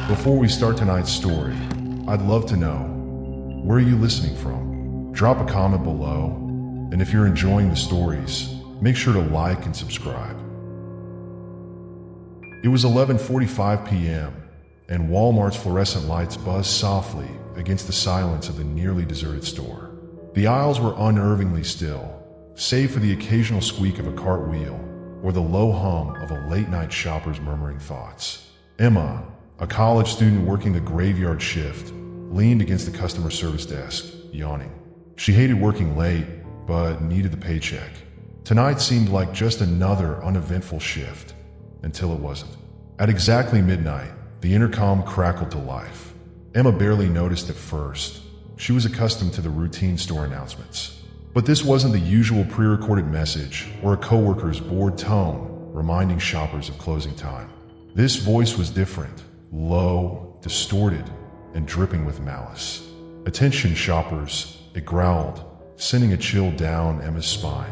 Before we start tonight's story, I'd love to know, where are you listening from? Drop a comment below, and if you're enjoying the stories, make sure to like and subscribe. It was 11:45 p.m., and Walmart's fluorescent lights buzzed softly against the silence of the nearly deserted store. The aisles were unnervingly still, save for the occasional squeak of a cartwheel or the low hum of a late-night shopper's murmuring thoughts. Emma, a college student working the graveyard shift, leaned against the customer service desk, yawning. She hated working late, but needed the paycheck. Tonight seemed like just another uneventful shift, until it wasn't. At exactly midnight, the intercom crackled to life. Emma barely noticed at first. She was accustomed to the routine store announcements. But this wasn't the usual pre-recorded message or a coworker's bored tone reminding shoppers of closing time. This voice was different, low, distorted, and dripping with malice. "Attention, shoppers," it growled, sending a chill down Emma's spine.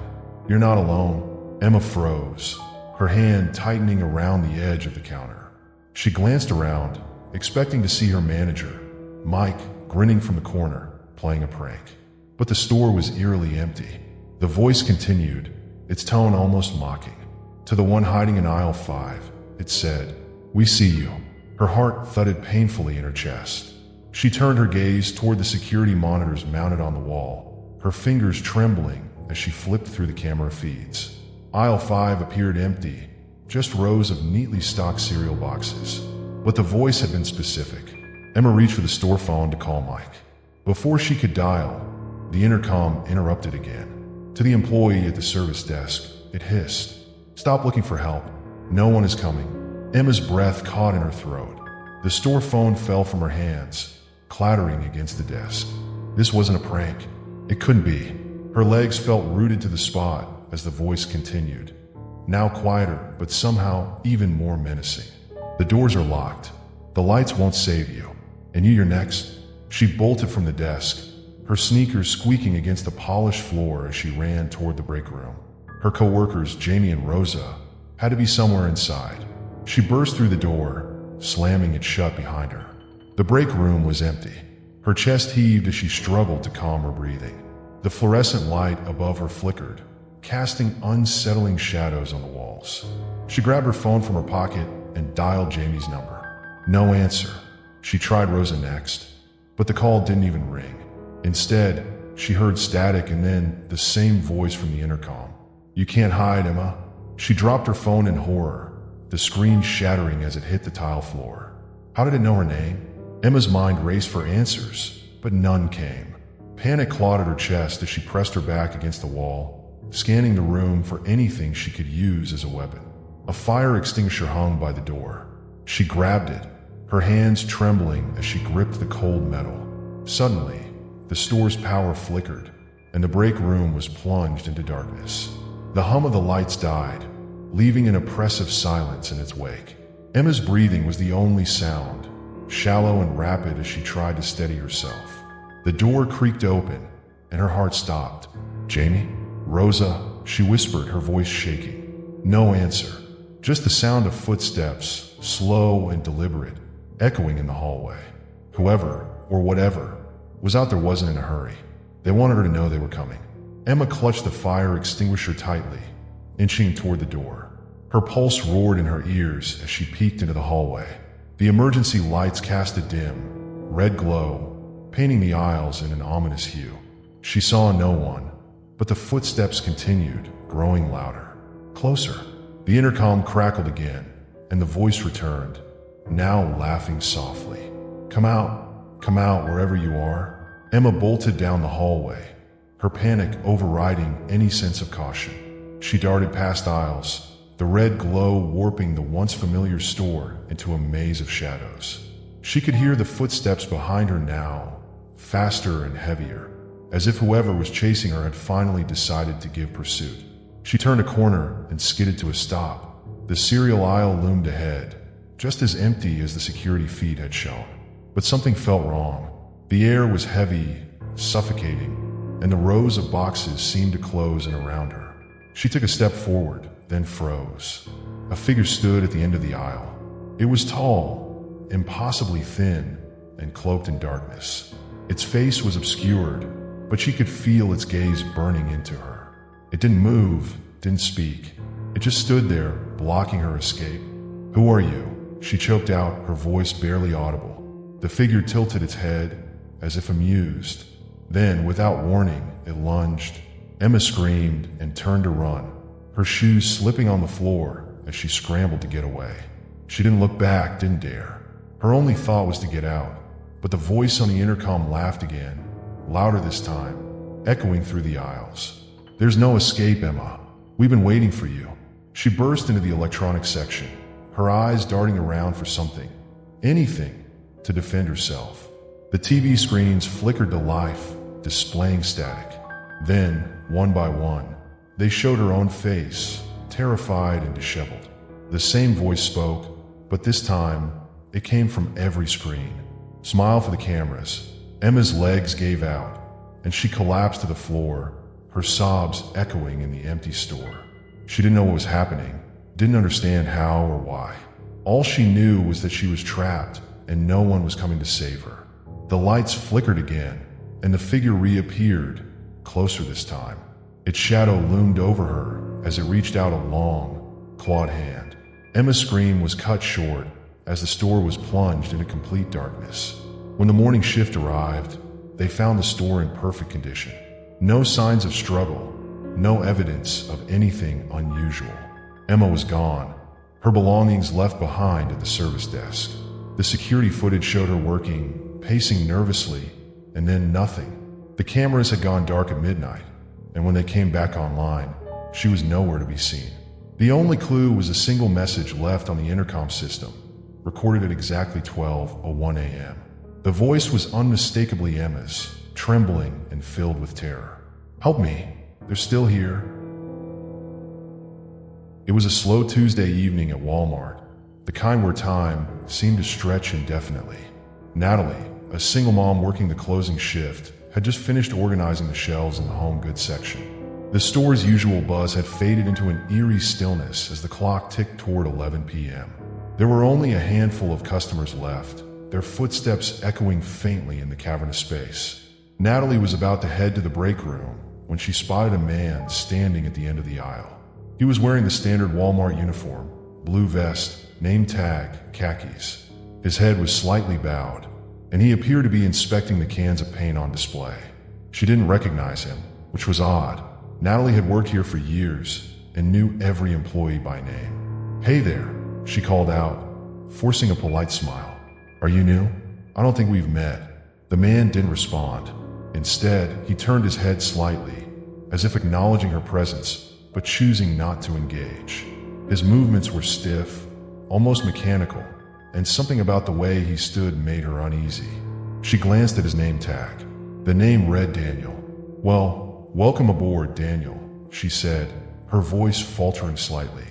"You're not alone." Emma froze, her hand tightening around the edge of the counter. She glanced around, expecting to see her manager, Mike, grinning from the corner, playing a prank. But the store was eerily empty. The voice continued, its tone almost mocking. To the one hiding in aisle 5, it said, "We see you." Her heart thudded painfully in her chest. She turned her gaze toward the security monitors mounted on the wall, her fingers trembling as she flipped through the camera feeds. Aisle 5 appeared empty, just rows of neatly stocked cereal boxes. But the voice had been specific. Emma reached for the store phone to call Mike. Before she could dial, the intercom interrupted again. To the employee at the service desk, it hissed, "Stop looking for help. No one is coming." Emma's breath caught in her throat. The store phone fell from her hands, clattering against the desk. This wasn't a prank. It couldn't be. Her legs felt rooted to the spot as the voice continued, now quieter, but somehow even more menacing. "The doors are locked. The lights won't save you. And you're next." She bolted from the desk, her sneakers squeaking against the polished floor as she ran toward the break room. Her co-workers, Jamie and Rosa, had to be somewhere inside. She burst through the door, slamming it shut behind her. The break room was empty. Her chest heaved as she struggled to calm her breathing. The fluorescent light above her flickered, casting unsettling shadows on the walls. She grabbed her phone from her pocket and dialed Jamie's number. No answer. She tried Rosa next, but the call didn't even ring. Instead, she heard static and then the same voice from the intercom. "You can't hide, Emma." She dropped her phone in horror, the screen shattering as it hit the tile floor. How did it know her name? Emma's mind raced for answers, but none came. Panic clawed at her chest as she pressed her back against the wall, scanning the room for anything she could use as a weapon. A fire extinguisher hung by the door. She grabbed it, her hands trembling as she gripped the cold metal. Suddenly, the store's power flickered, and the break room was plunged into darkness. The hum of the lights died, leaving an oppressive silence in its wake. Emma's breathing was the only sound, shallow and rapid as she tried to steady herself. The door creaked open, and her heart stopped. "Jamie? Rosa?" she whispered, her voice shaking. No answer, just the sound of footsteps, slow and deliberate, echoing in the hallway. Whoever, or whatever, was out there wasn't in a hurry. They wanted her to know they were coming. Emma clutched the fire extinguisher tightly, inching toward the door. Her pulse roared in her ears as she peeked into the hallway. The emergency lights cast a dim, red glow, painting the aisles in an ominous hue. She saw no one, but the footsteps continued, growing louder. Closer. The intercom crackled again, and the voice returned, now laughing softly. Come out wherever you are." Emma bolted down the hallway, her panic overriding any sense of caution. She darted past aisles, the red glow warping the once familiar store into a maze of shadows. She could hear the footsteps behind her now, faster and heavier, as if whoever was chasing her had finally decided to give pursuit. She turned a corner and skidded to a stop. The cereal aisle loomed ahead, just as empty as the security feed had shown. But something felt wrong. The air was heavy, suffocating, and the rows of boxes seemed to close in around her. She took a step forward, then froze. A figure stood at the end of the aisle. It was tall, impossibly thin and cloaked in darkness. Its face was obscured, but she could feel its gaze burning into her. It didn't move, didn't speak. It just stood there, blocking her escape. "Who are you?" she choked out, her voice barely audible. The figure tilted its head, as if amused. Then, without warning, it lunged. Emma screamed and turned to run, her shoes slipping on the floor as she scrambled to get away. She didn't look back, didn't dare. Her only thought was to get out. But the voice on the intercom laughed again, louder this time, echoing through the aisles. "There's no escape, Emma. We've been waiting for you." She burst into the electronics section, her eyes darting around for something, anything, to defend herself. The TV screens flickered to life, displaying static. Then, one by one, they showed her own face, terrified and disheveled. The same voice spoke, but this time, it came from every screen. "Smile for the cameras." Emma's legs gave out, and she collapsed to the floor, her sobs echoing in the empty store. She didn't know what was happening, didn't understand how or why. All she knew was that she was trapped, and no one was coming to save her. The lights flickered again, and the figure reappeared, closer this time. Its shadow loomed over her as it reached out a long, clawed hand. Emma's scream was cut short as the store was plunged into complete darkness. When the morning shift arrived, they found the store in perfect condition. No signs of struggle, no evidence of anything unusual. Emma was gone, her belongings left behind at the service desk. The security footage showed her working, pacing nervously, and then nothing. The cameras had gone dark at midnight, and when they came back online, she was nowhere to be seen. The only clue was a single message left on the intercom system, recorded at exactly 12:01 a.m. The voice was unmistakably Emma's, trembling and filled with terror. "Help me, they're still here." It was a slow Tuesday evening at Walmart, the kind where time seemed to stretch indefinitely. Natalie, a single mom working the closing shift, had just finished organizing the shelves in the home goods section. The store's usual buzz had faded into an eerie stillness as the clock ticked toward 11 p.m. There were only a handful of customers left, their footsteps echoing faintly in the cavernous space. Natalie was about to head to the break room when she spotted a man standing at the end of the aisle. He was wearing the standard Walmart uniform, blue vest, name tag, khakis. His head was slightly bowed, and he appeared to be inspecting the cans of paint on display. She didn't recognize him, which was odd. Natalie had worked here for years and knew every employee by name. "Hey there," she called out, forcing a polite smile. "Are you new? I don't think we've met." The man didn't respond. Instead, he turned his head slightly, as if acknowledging her presence, but choosing not to engage. His movements were stiff, almost mechanical, and something about the way he stood made her uneasy. She glanced at his name tag. The name read Daniel. "Well, welcome aboard, Daniel," she said, her voice faltering slightly.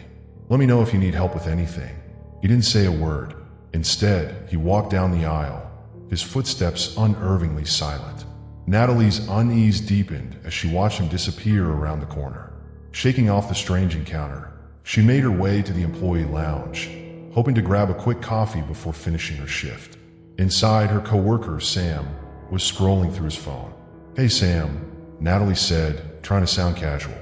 "Let me know if you need help with anything." He didn't say a word. Instead, he walked down the aisle, his footsteps unervingly silent. Natalie's unease deepened as she watched him disappear around the corner. Shaking off the strange encounter, she made her way to the employee lounge, hoping to grab a quick coffee before finishing her shift. Inside, her coworker, Sam, was scrolling through his phone. "Hey, Sam," Natalie said, trying to sound casual.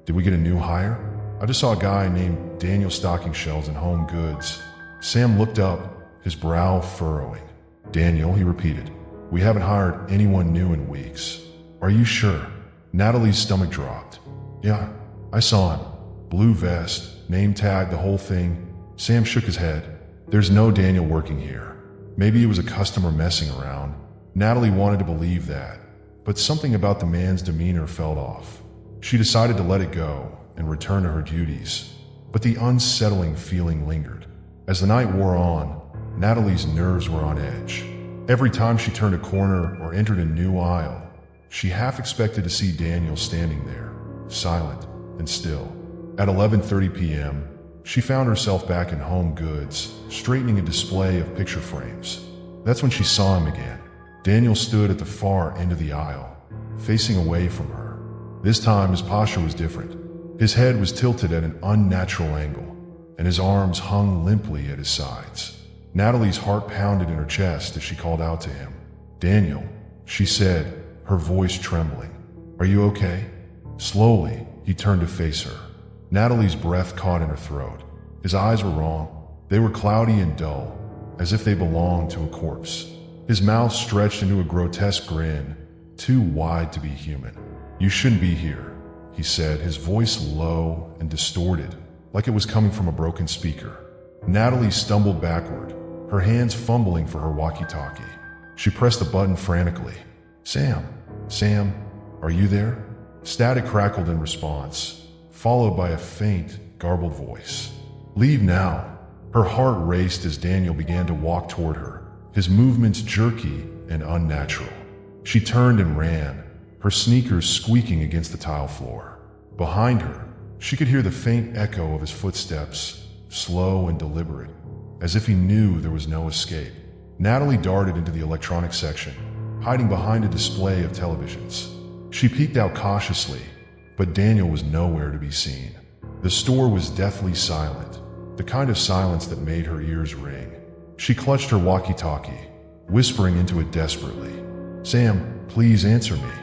"Did we get a new hire? I just saw a guy named Daniel stocking shelves in home goods." Sam looked up, his brow furrowing. "Daniel," he repeated. "We haven't hired anyone new in weeks." "Are you sure?" Natalie's stomach dropped. "Yeah, I saw him. Blue vest, name tag, the whole thing." Sam shook his head. "There's no Daniel working here. Maybe it was a customer messing around." Natalie wanted to believe that, but something about the man's demeanor felt off. She decided to let it go and return to her duties, but the unsettling feeling lingered. As the night wore on, Natalie's nerves were on edge. Every time she turned a corner or entered a new aisle, she half expected to see Daniel standing there, silent and still. At 11:30 p.m., she found herself back in home goods, straightening a display of picture frames. That's when she saw him again. Daniel stood at the far end of the aisle, facing away from her. This time his posture was different. His head was tilted at an unnatural angle, and his arms hung limply at his sides. Natalie's heart pounded in her chest as she called out to him. "Daniel," she said, her voice trembling. "Are you okay?" Slowly, he turned to face her. Natalie's breath caught in her throat. His eyes were wrong. They were cloudy and dull, as if they belonged to a corpse. His mouth stretched into a grotesque grin, too wide to be human. "You shouldn't be here," he said, his voice low and distorted, like it was coming from a broken speaker. Natalie stumbled backward, her hands fumbling for her walkie-talkie. She pressed the button frantically. Sam, are you there?" Static crackled in response, followed by a faint, garbled voice. "Leave now." Her heart raced as Daniel began to walk toward her, his movements jerky and unnatural. She turned and ran, her sneakers squeaking against the tile floor. Behind her, she could hear the faint echo of his footsteps, slow and deliberate, as if he knew there was no escape. Natalie darted into the electronics section, hiding behind a display of televisions. She peeked out cautiously, but Daniel was nowhere to be seen. The store was deathly silent, the kind of silence that made her ears ring. She clutched her walkie-talkie, whispering into it desperately. "Sam, please answer me.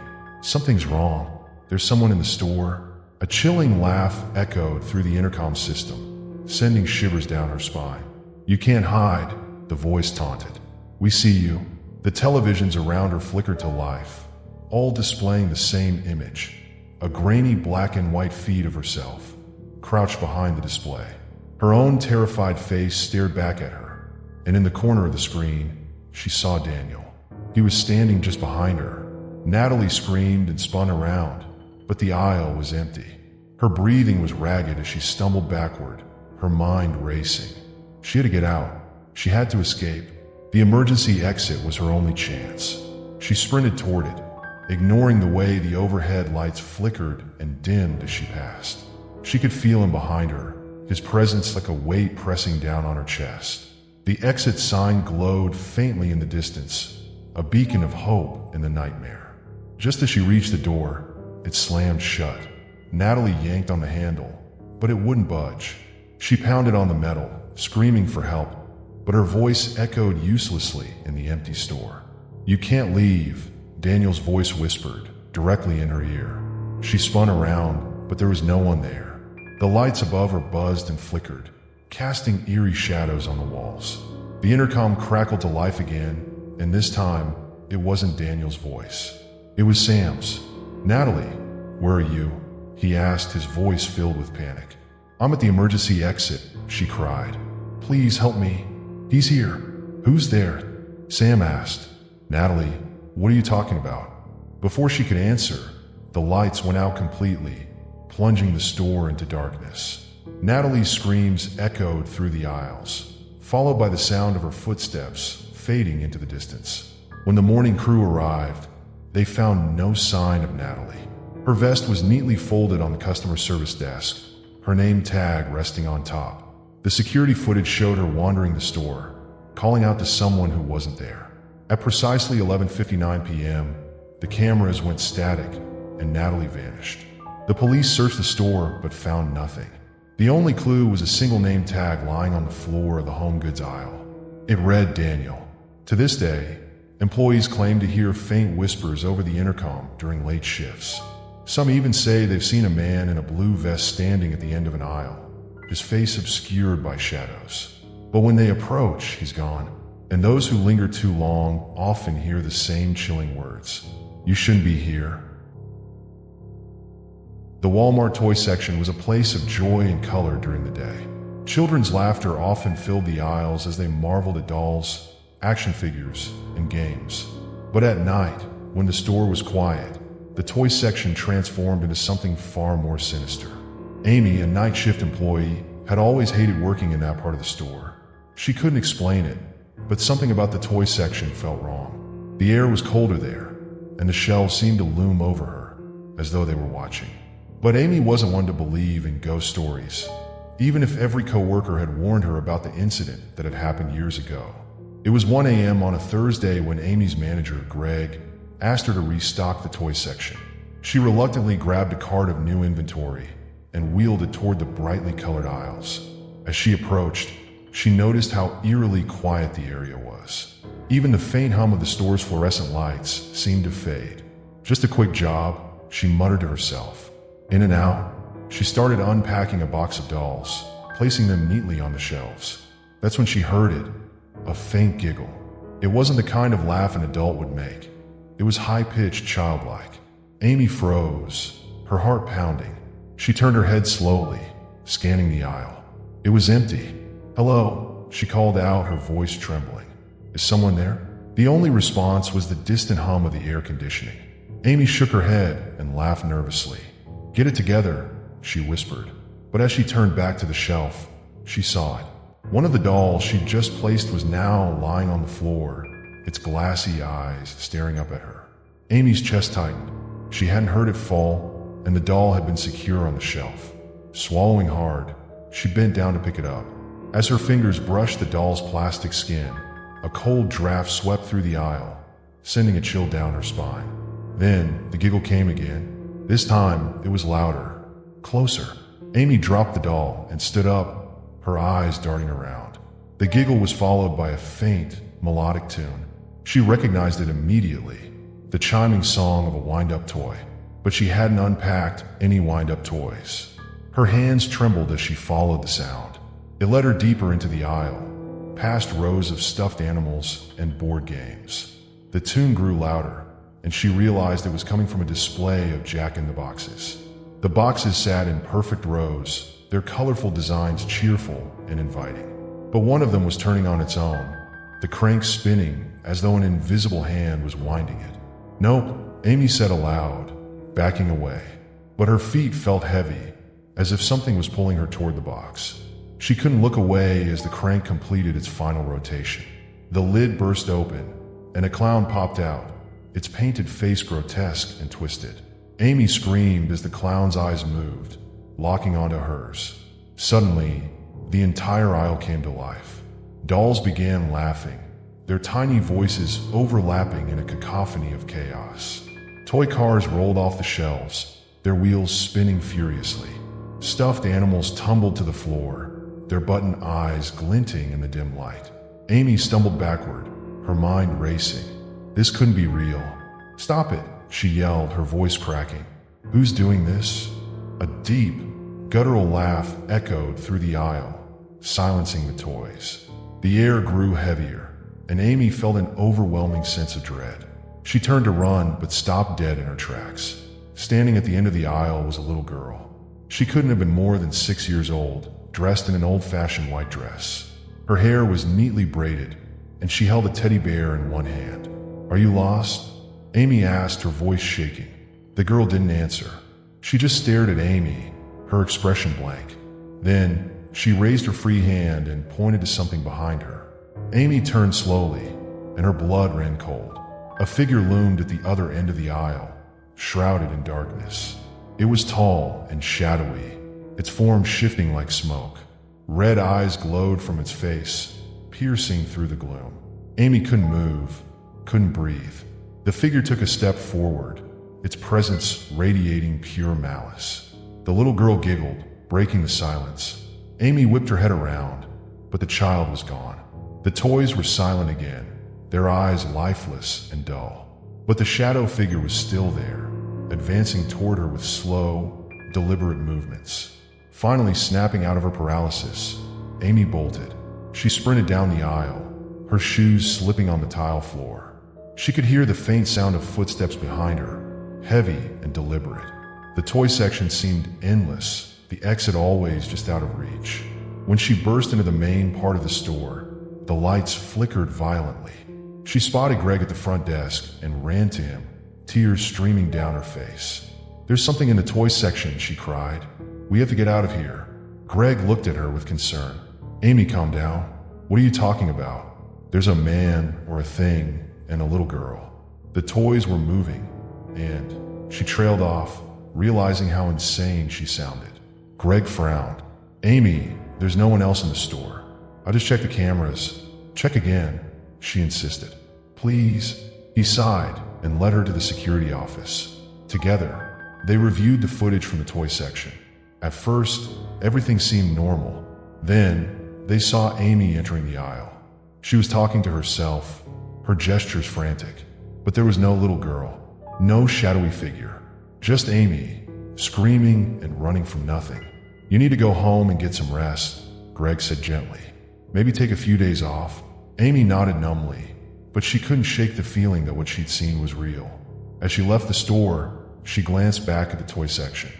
Something's wrong. There's someone in the store." A chilling laugh echoed through the intercom system, sending shivers down her spine. "You can't hide," the voice taunted. "We see you." The televisions around her flickered to life, all displaying the same image, a grainy black and white feed of herself, crouched behind the display. Her own terrified face stared back at her, and in the corner of the screen, she saw Daniel. He was standing just behind her. Natalie screamed and spun around, but the aisle was empty. Her breathing was ragged as she stumbled backward, her mind racing. She had to get out. She had to escape. The emergency exit was her only chance. She sprinted toward it, ignoring the way the overhead lights flickered and dimmed as she passed. She could feel him behind her, his presence like a weight pressing down on her chest. The exit sign glowed faintly in the distance, a beacon of hope in the nightmare. Just as she reached the door, it slammed shut. Natalie yanked on the handle, but it wouldn't budge. She pounded on the metal, screaming for help, but her voice echoed uselessly in the empty store. "You can't leave," Daniel's voice whispered, directly in her ear. She spun around, but there was no one there. The lights above her buzzed and flickered, casting eerie shadows on the walls. The intercom crackled to life again, and this time, it wasn't Daniel's voice. It was Sam's. "Natalie, where are you?" he asked, his voice filled with panic. "I'm at the emergency exit," she cried. "Please help me." "He's here." "Who's there?" Sam asked. "Natalie, what are you talking about?" Before she could answer, the lights went out completely, plunging the store into darkness. Natalie's screams echoed through the aisles, followed by the sound of her footsteps fading into the distance. When the morning crew arrived, they found no sign of Natalie. Her vest was neatly folded on the customer service desk, her name tag resting on top. The security footage showed her wandering the store, calling out to someone who wasn't there. At precisely 11:59 p.m., the cameras went static and Natalie vanished. The police searched the store but found nothing. The only clue was a single name tag lying on the floor of the home goods aisle. It read Daniel. To this day, employees claim to hear faint whispers over the intercom during late shifts. Some even say they've seen a man in a blue vest standing at the end of an aisle, his face obscured by shadows. But when they approach, he's gone. And those who linger too long often hear the same chilling words. "You shouldn't be here." The Walmart toy section was a place of joy and color during the day. Children's laughter often filled the aisles as they marveled at dolls, action figures, and games. But at night, when the store was quiet, the toy section transformed into something far more sinister. Amy, a night shift employee, had always hated working in that part of the store. She couldn't explain it, but something about the toy section felt wrong. The air was colder there, and the shelves seemed to loom over her, as though they were watching. But Amy wasn't one to believe in ghost stories, even if every coworker had warned her about the incident that had happened years ago. It was 1 a.m. on a Thursday when Amy's manager, Greg, asked her to restock the toy section. She reluctantly grabbed a cart of new inventory and wheeled it toward the brightly colored aisles. As she approached, she noticed how eerily quiet the area was. Even the faint hum of the store's fluorescent lights seemed to fade. Just a quick job, she muttered to herself. In and out, she started unpacking a box of dolls, placing them neatly on the shelves. That's when she heard it, a faint giggle. It wasn't the kind of laugh an adult would make. It was high-pitched, childlike. Amy froze, her heart pounding. She turned her head slowly, scanning the aisle. It was empty. "Hello," she called out, her voice trembling. "Is someone there?" The only response was the distant hum of the air conditioning. Amy shook her head and laughed nervously. "Get it together," she whispered. But as she turned back to the shelf, she saw it. One of the dolls she'd just placed was now lying on the floor, its glassy eyes staring up at her. Amy's chest tightened. She hadn't heard it fall, and the doll had been secure on the shelf. Swallowing hard, she bent down to pick it up. As her fingers brushed the doll's plastic skin, a cold draft swept through the aisle, sending a chill down her spine. Then the giggle came again. This time it was louder, closer. Amy dropped the doll and stood up, her eyes darting around. The giggle was followed by a faint, melodic tune. She recognized it immediately, the chiming song of a wind-up toy. But she hadn't unpacked any wind-up toys. Her hands trembled as she followed the sound. It led her deeper into the aisle, past rows of stuffed animals and board games. The tune grew louder, and she realized it was coming from a display of Jack-in-the-Boxes. The boxes sat in perfect rows, their colorful designs cheerful and inviting. But one of them was turning on its own, the crank spinning as though an invisible hand was winding it. "Nope," Amy said aloud, backing away. But her feet felt heavy, as if something was pulling her toward the box. She couldn't look away as the crank completed its final rotation. The lid burst open, and a clown popped out, its painted face grotesque and twisted. Amy screamed as the clown's eyes moved, locking onto hers. Suddenly, the entire aisle came to life. Dolls began laughing, their tiny voices overlapping in a cacophony of chaos. Toy cars rolled off the shelves, their wheels spinning furiously. Stuffed animals tumbled to the floor, their button eyes glinting in the dim light. Amy stumbled backward, her mind racing. This couldn't be real. "Stop it," she yelled, her voice cracking. "Who's doing this?" A deep, guttural laugh echoed through the aisle, silencing the toys. The air grew heavier, and Amy felt an overwhelming sense of dread. She turned to run, but stopped dead in her tracks. Standing at the end of the aisle was a little girl. She couldn't have been more than 6 years old, dressed in an old-fashioned white dress. Her hair was neatly braided, and she held a teddy bear in one hand. "Are you lost?" Amy asked, her voice shaking. The girl didn't answer. She just stared at Amy, her expression blank. Then, she raised her free hand and pointed to something behind her. Amy turned slowly, and her blood ran cold. A figure loomed at the other end of the aisle, shrouded in darkness. It was tall and shadowy, its form shifting like smoke. Red eyes glowed from its face, piercing through the gloom. Amy couldn't move, couldn't breathe. The figure took a step forward, its presence radiating pure malice. The little girl giggled, breaking the silence. Amy whipped her head around, but the child was gone. The toys were silent again, their eyes lifeless and dull. But the shadow figure was still there, advancing toward her with slow, deliberate movements. Finally snapping out of her paralysis, Amy bolted. She sprinted down the aisle, her shoes slipping on the tile floor. She could hear the faint sound of footsteps behind her, heavy and deliberate. The toy section seemed endless, the exit always just out of reach. When she burst into the main part of the store, the lights flickered violently. She spotted Greg at the front desk and ran to him, tears streaming down her face. "There's something in the toy section," she cried. "We have to get out of here." Greg looked at her with concern. "Amy, calm down. What are you talking about?" "There's a man or a thing and a little girl." The toys were moving, and she trailed off, realizing how insane she sounded. Greg frowned. "Amy, there's no one else in the store. I just checked the cameras." "Check again," she insisted. "Please." He sighed and led her to the security office. Together, they reviewed the footage from the toy section. At first, everything seemed normal. Then, they saw Amy entering the aisle. She was talking to herself, her gestures frantic. But there was no little girl, no shadowy figure, just Amy, screaming and running from nothing. "You need to go home and get some rest," Greg said gently. "Maybe take a few days off." Amy nodded numbly, but she couldn't shake the feeling that what she'd seen was real. As she left the store, she glanced back at the toy section.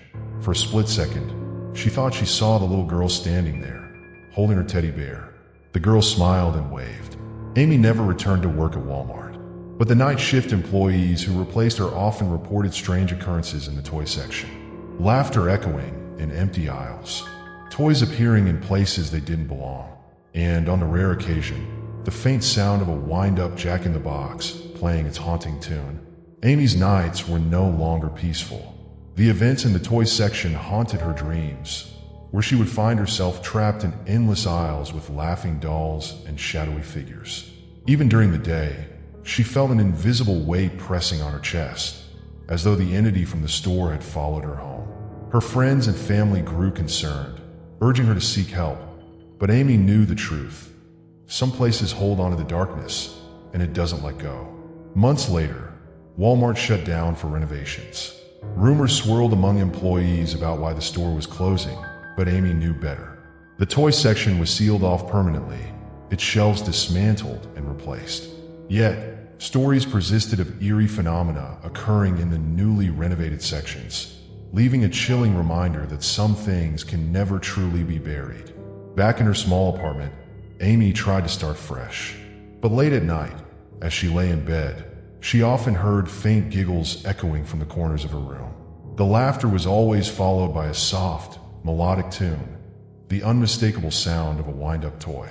For a split second, she thought she saw the little girl standing there, holding her teddy bear. The girl smiled and waved. Amy never returned to work at Walmart, but the night shift employees who replaced her often reported strange occurrences in the toy section. Laughter echoing in empty aisles, toys appearing in places they didn't belong, and on a rare occasion, the faint sound of a wind-up jack-in-the-box playing its haunting tune. Amy's nights were no longer peaceful. The events in the toy section haunted her dreams, where she would find herself trapped in endless aisles with laughing dolls and shadowy figures. Even during the day, she felt an invisible weight pressing on her chest, as though the entity from the store had followed her home. Her friends and family grew concerned, urging her to seek help, but Amy knew the truth. Some places hold on to the darkness, and it doesn't let go. Months later, Walmart shut down for renovations. Rumors swirled among employees about why the store was closing, but Amy knew better. The toy section was sealed off permanently, its shelves dismantled and replaced. Yet, stories persisted of eerie phenomena occurring in the newly renovated sections, leaving a chilling reminder that some things can never truly be buried. Back in her small apartment, Amy tried to start fresh. But late at night, as she lay in bed, she often heard faint giggles echoing from the corners of her room. The laughter was always followed by a soft, melodic tune, the unmistakable sound of a wind-up toy.